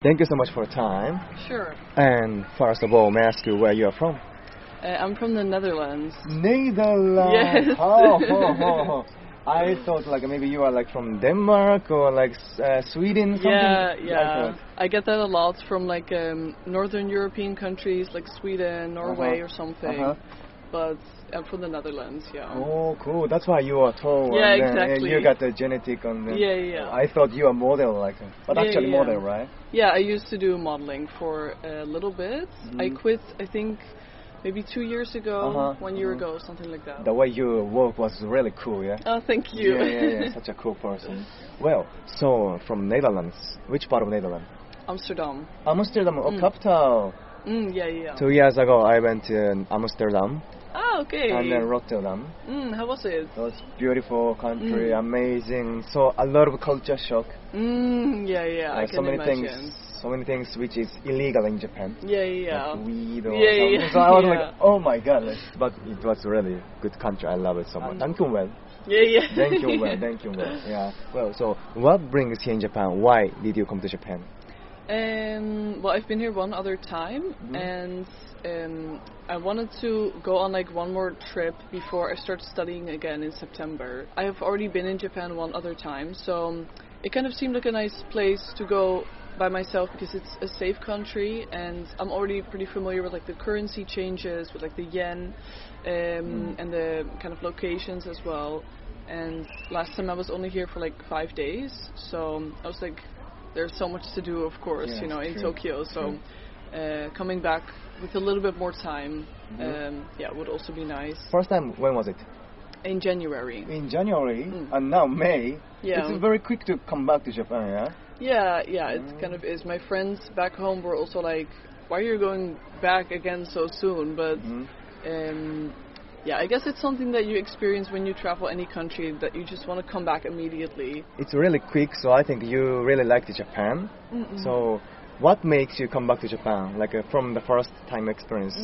Thank you so much for your time. Sure. And first of all, may I ask you where you are from? I'm from the Netherlands. Netherlands. Yes. Oh. I thought like maybe you are like from Denmark or like Sweden. Something. Yeah. I get that a lot from like northern European countries like Sweden, Norway, or something. But I'm from the Netherlands. Yeah. Oh, cool. That's why you are tall. Yeah, and exactly. You got the genetic on them. Yeah. I thought you are model like, but actually model, right? Yeah, I used to do modeling for a little bit. I quit, I think, maybe 2 years ago, 1 year ago, something like that. The way you work was really cool, yeah? Oh, thank you. Yeah, such a cool person. Well, so from Netherlands, which part of Netherlands? Amsterdam. Amsterdam, capital. Yeah. 2 years ago, I went to Amsterdam. Ah, okay. And then Rotterdam. How was it? It was beautiful country, amazing. So a lot of culture shock. Yeah, I can imagine. So many things which is illegal in Japan. Yeah. Like weed or something. So I was like, oh my god. But it was really good country. I love it so much. Thank you well. Yeah. Thank you well. Yeah. Well, so what brings you in Japan? Why did you come to Japan? Well, I've been here one other time, and I wanted to go on like one more trip before I start studying again in September. I have already been in Japan one other time, so it kind of seemed like a nice place to go by myself because it's a safe country, and I'm already pretty familiar with like the currency changes, with like the yen, and the kind of locations as well. And last time I was only here for like 5 days, so I was like, there's so much to do, of course, in Tokyo. So coming back with a little bit more time, would also be nice. First time, when was it? In January. In January, and now May. Yeah. It's very quick to come back to Japan, yeah? Yeah, it kind of is. My friends back home were also like, why are you going back again so soon? But I guess it's something that you experience when you travel any country, that you just want to come back immediately. It's really quick, so I think you really liked Japan. So what makes you come back to Japan, like from the first time experience?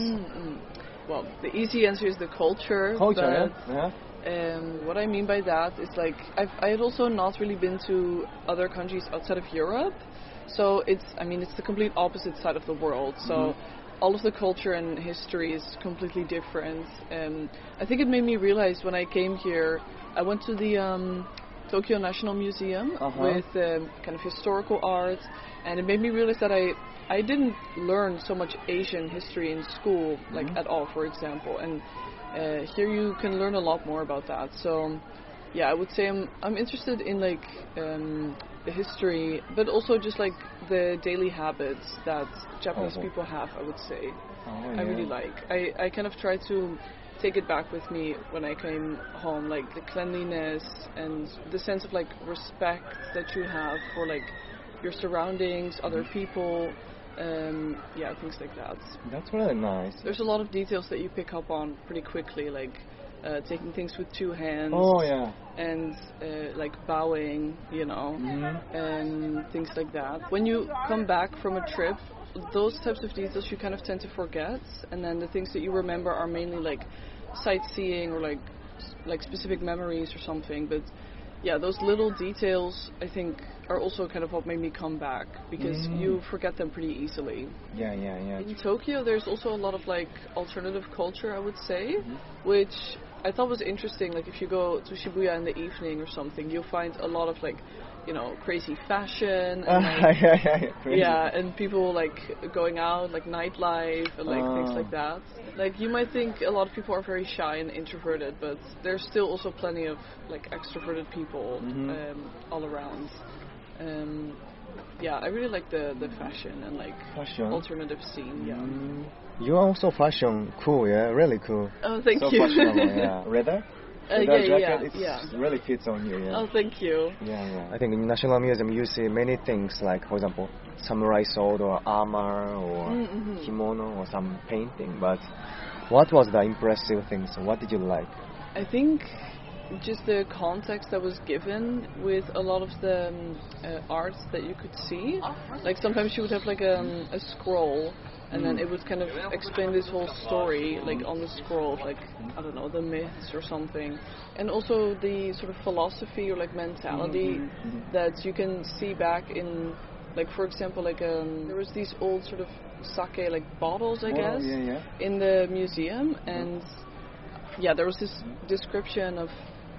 Well, the easy answer is the culture. What I mean by that is like I had also not really been to other countries outside of Europe, so it's the complete opposite side of the world. So all of the culture and history is completely different. I think it made me realize when I came here, I went to the Tokyo National Museum with kind of historical art, and it made me realize that I didn't learn so much Asian history in school, like at all, for example. And here you can learn a lot more about that. So I would say I'm interested in like the history, but also just like the daily habits that Japanese people have, I would say. I really like. I kind of try to take it back with me when I came home, like the cleanliness and the sense of like respect that you have for like your surroundings, other people, things like that. That's really nice. There's a lot of details that you pick up on pretty quickly, like taking things with 2 hands. And like bowing, and things like that. When you come back from a trip, those types of details you kind of tend to forget, and then the things that you remember are mainly like sightseeing or like specific memories or something. But those little details I think are also kind of what made me come back, because you forget them pretty easily. Yeah. In Tokyo there's also a lot of like alternative culture, I would say, which I thought was interesting. Like if you go to Shibuya in the evening or something, you'll find a lot of like, crazy fashion and like, and people like going out, like nightlife and like things like that. Like you might think a lot of people are very shy and introverted, but there's still also plenty of like extroverted people all around. I really like the fashion and like alternative scene. You're also fashion cool, really cool. Oh, thank you. So fashionable, Leather jacket, it really fits on you, Oh, thank you. I think in National Museum you see many things, like for example samurai sword or armor or kimono or some painting, but what was the impressive things? What did you like? I think just the context that was given with a lot of the art that you could see. Like sometimes you would have like a scroll, and then it would kind of explain this whole story, like on the scroll, like, I don't know, the myths or something. And also the sort of philosophy or like mentality that you can see back in Like for example, like there was these old sort of sake like bottles, I guess, in the museum, and there was this description of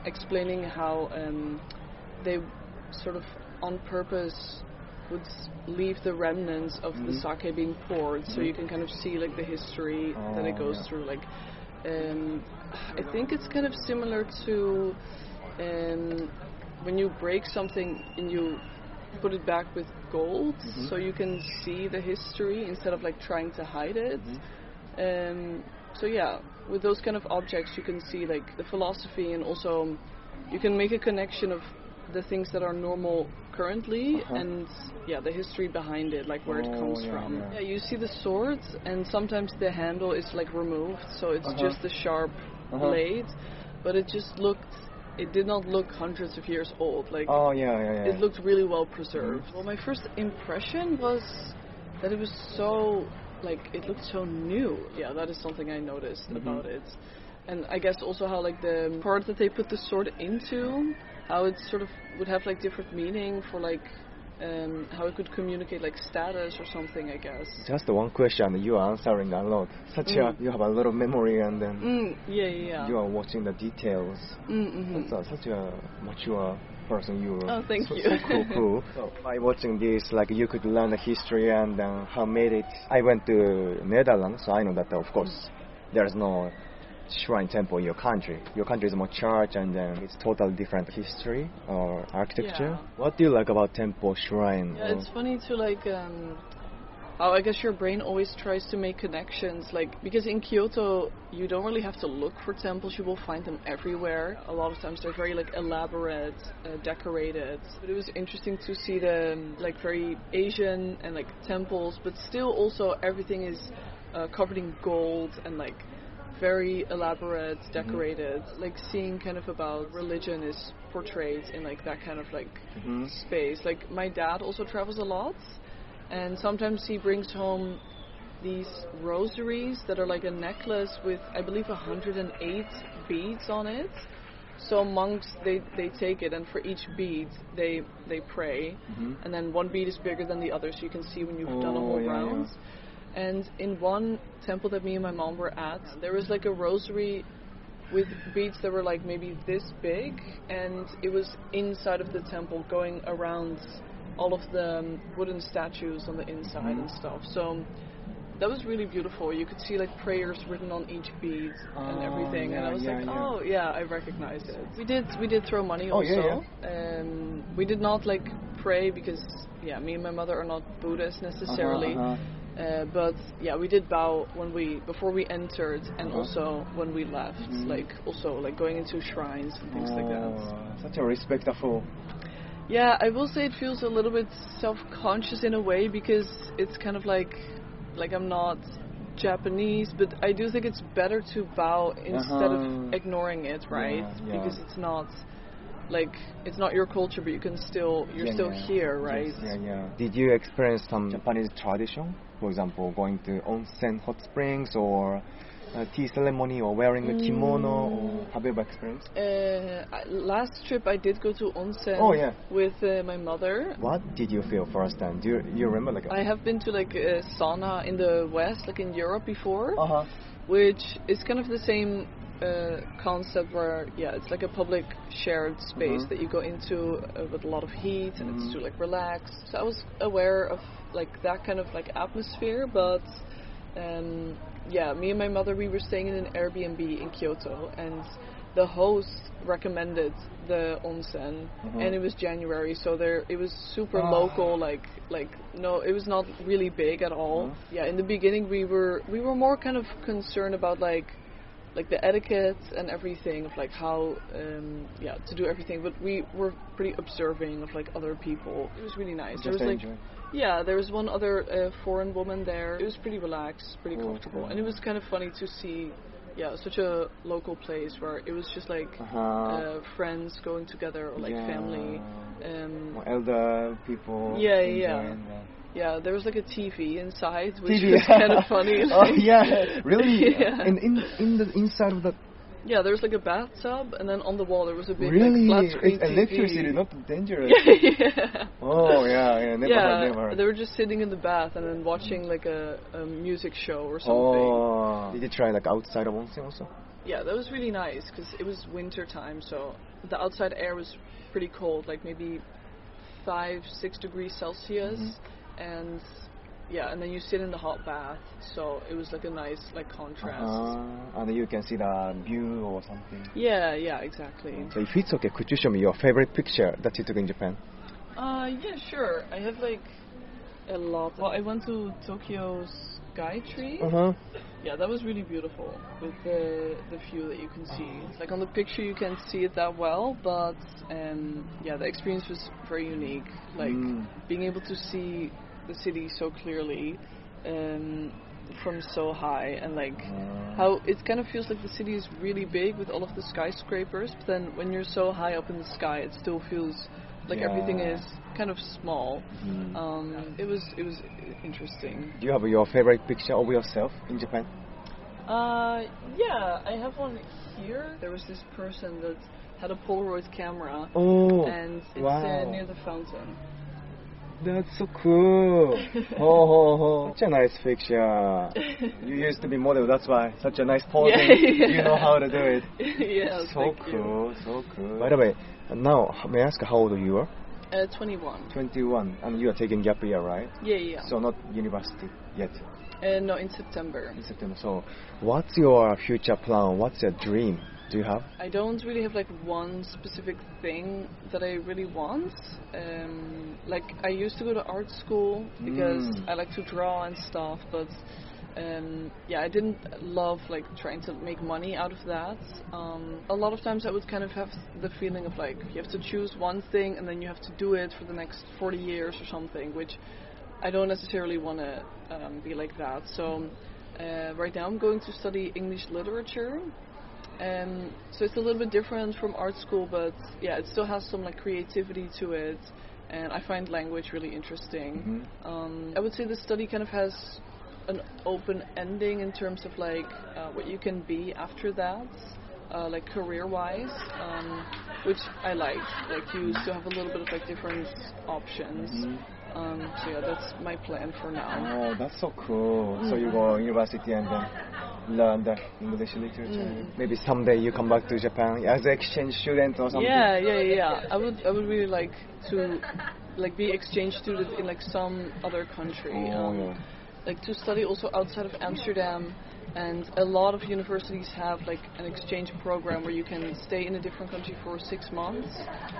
explaining how they sort of on purpose would leave the remnants of the sake being poured, so you can kind of see like the history that it goes through. Like I think it's kind of similar to when you break something and you put it back with gold, so you can see the history instead of like trying to hide it. So yeah, with those kind of objects you can see like the philosophy, and also you can make a connection of the things that are normal currently and the history behind it, like where it comes from. Yeah, you see the sword, and sometimes the handle is like removed, so it's just a sharp blade, but it did not look hundreds of years old. Like it looked really well preserved. Well, my first impression was that it was so it looked so new. Yeah, that is something I noticed about it. And I guess also how like the part that they put the sword into, how it sort of would have like different meaning for like how it could communicate like status or something, I guess. Just one question, you are answering a lot. You have a lot of memory, and then you are watching the details. That's such a mature person you are. Oh, thank you. So cool. So by watching this, like you could learn the history and how made it. I went to Netherlands, so I know that of course there's no shrine temple in your country. Your country is more church, and it's totally different history or architecture. What do you like about temple, shrine? Yeah, it's funny to like how I guess your brain always tries to make connections, like because in Kyoto you don't really have to look for temples, you will find them everywhere. A lot of times they're very like elaborate, decorated. But it was interesting to see the like very Asian and like temples, but still also everything is covered in gold and like very elaborate, decorated, like seeing kind of about religion is portrayed in like that kind of like space. Like my dad also travels a lot, and sometimes he brings home these rosaries that are like a necklace with I believe 108 beads on it. So monks they take it, and for each bead they pray, and then one bead is bigger than the other, so you can see when you've done a whole round. And in one temple that me and my mom were at, there was like a rosary with beads that were like maybe this big, and it was inside of the temple going around all of the wooden statues on the inside and stuff. So that was really beautiful. You could see like prayers written on each bead and everything, and I was I recognize it. We did throw money also. We did not like pray because me and my mother are not Buddhists necessarily. But we did bow before we entered, and also when we left, like also like going into shrines and things like that. Such a respectful. Yeah, I will say it feels a little bit self-conscious in a way, because it's kind of like I'm not Japanese, but I do think it's better to bow instead of ignoring it, right? Because it's not your culture, but you're still here, right? Did you experience some Japanese tradition? For example, going to onsen hot springs, or tea ceremony, or wearing a kimono, or have you ever experienced? Last trip I did go to onsen with my mother. What did you feel first time? Do you remember? I have been to like a sauna in the West, like in Europe before, which is kind of the same concept where it's like a public shared space that you go into with a lot of heat, and it's to like relax. So I was aware of like that kind of like atmosphere, but me and my mother, we were staying in an Airbnb in Kyoto, and the host recommended the onsen, and it was January, so it was super local, like no, it was not really big at all. In the beginning we were more kind of concerned about like the etiquette and everything, of like how to do everything, but we were pretty observing of like other people. It was really nice. There was one other foreign woman there. It was pretty relaxed, pretty comfortable, and it was kind of funny to see such a local place where it was just like friends going together, or like family, elder people. Yeah, there was like a TV inside, which was kind of funny. Really? And in the inside of the Yeah, there's like a bathtub, and then on the wall there was a big really? like, flat screen It's electricity, TV. not dangerous. Yeah. Oh yeah, never. They were just sitting in the bath and then watching like a music show or something. Oh, did you try like outside of onsen also? Yeah, that was really nice because it was winter time, so the outside air was pretty cold, like maybe 5-6 degrees Celsius, and yeah, and then you sit in the hot bath, so it was like a nice like contrast. And you can see the view or something. Yeah, exactly. So if it's okay, could you show me your favorite picture that you took in Japan? Yeah, sure. I have like a lot. Well, I went to Tokyo's Sky Tree. Yeah, that was really beautiful with the view that you can see. Like on the picture you can't see it that well, but yeah, the experience was very unique. Like being able to see the city so clearly from so high, and like how it kind of feels like the city is really big with all of the skyscrapers, but then when you're so high up in the sky it still feels like everything is kind of small. It was interesting. Do you have your favorite picture of yourself in Japan? Yeah, I have one here. There was this person that had a Polaroid camera, and it's near the fountain. That's so cool. Such a nice picture. You used to be model, that's why. Such a nice posing. You know how to do it. Yeah, so cool. By the way, now, may I ask how old you are? 21. 21. And you are taking gap year, right? Yeah. So not university yet? No, in September. So what's your future plan? What's your dream? Do you have? I don't really have like one specific thing that I really want. Like I used to go to art school because I like to draw and stuff, but yeah, I didn't love like trying to make money out of that. A lot of times I would kind of have the feeling of like you have to choose one thing and then you have to do it for the next 40 years or something, which I don't necessarily want to be like that. So right now I'm going to study English literature. So it's a little bit different from art school, but yeah, it still has some like creativity to it, and I find language really interesting. I would say the study kind of has an open ending in terms of like what you can be after that, like career-wise, which I like. Like you still have a little bit of like different options. So yeah, that's my plan for now. Oh, that's so cool. So you go to university and then learn the English literature. Maybe someday you come back to Japan as an exchange student or something. Yeah. I would really like to like be exchange student in like some other country. Like to study also outside of Amsterdam. And a lot of universities have like an exchange program where you can stay in a different country for 6 months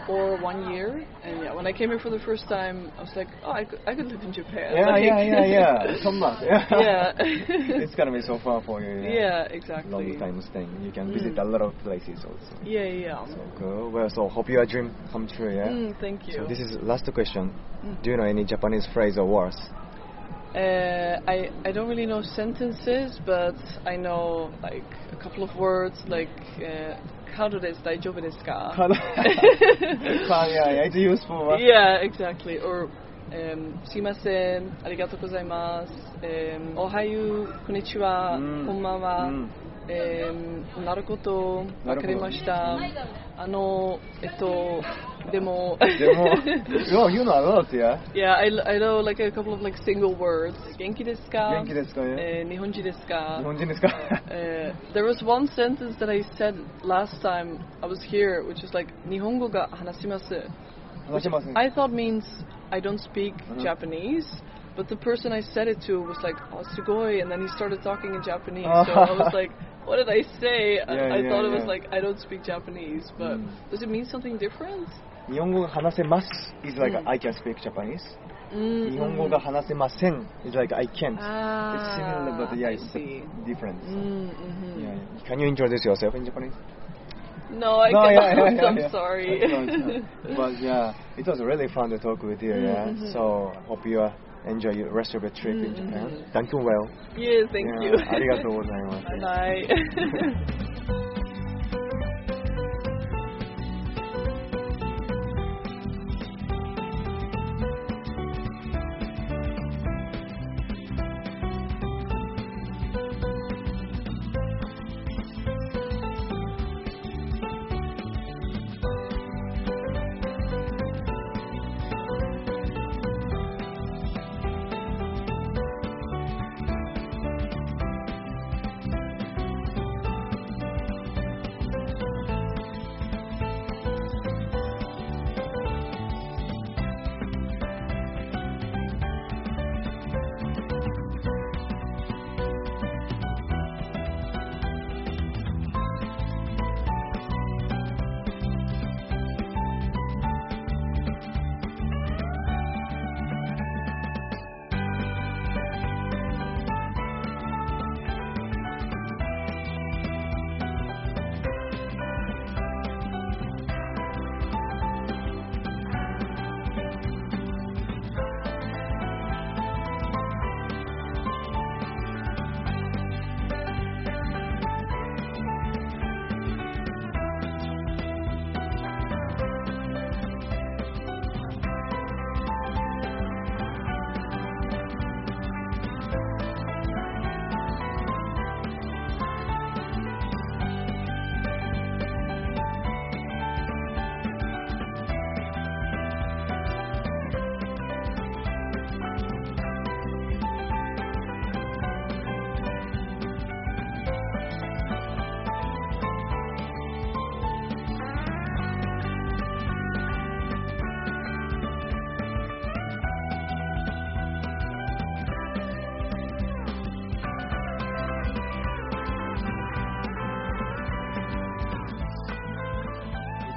or 1 year. And yeah, when I came here for the first time, I was like, oh, I could live in Japan. Yeah. Come back. Yeah. It's gonna be so far for you. Yeah, exactly. Long time staying. You can visit a lot of places also. Yeah. So cool. Well, so hope your dream come true. Yeah. Thank you. So this is last question. Do you know any Japanese phrase or words? I don't really know sentences, but I know like a couple of words like "Kado desu, daijoubu desu ka?" Yeah, it's useful. Yeah, exactly. Or "Sumimasen, arigatou gozaimasu," "Ohayo, konnichiwa, konbanwa." なること、わかりました。でも Well, you know a lot, yeah? Yeah, I know like a couple of like single words. 元気ですか? 元気ですか? Yeah. 日本人ですか? 日本人ですか? There was one sentence that I said last time I was here, which is like 日本語が話します. Which I thought means I don't speak Japanese. But the person I said it to was like, oh, sugoi, and then he started talking in Japanese. So I was like, what did I say? I thought it was like, I don't speak Japanese. But does it mean something different? 日本語が話せます is like I can speak Japanese. 日本語が話せません is like I can't. It's similar, but yeah, it's different. Yeah. Can you introduce yourself in Japanese? No, I can't. I'm sorry. But yeah, it was really fun to talk with you. Yeah. So hope you enjoy the rest of your trip in Japan. Thank you well. Yeah, thank you. ありがとうございます。Bye.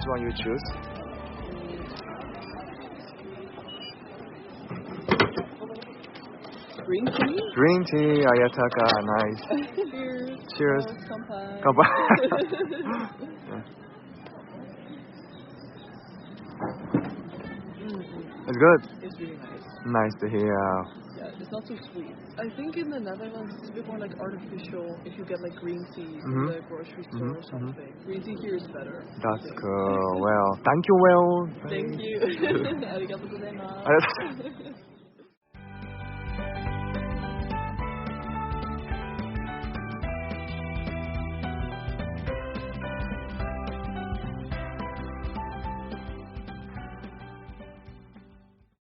one you choose? Green tea? Green tea, Ayataka, nice. Cheers. Cheers. Kanpai. Kanpai. It's good. It's really nice. Nice to hear. Yeah, it's not so sweet. I think in the Netherlands it's a bit more like artificial if you get like green tea in the grocery store or something. Green tea here is better. That's cool. Well, thank you, Will. Thank you. ありがとうございます。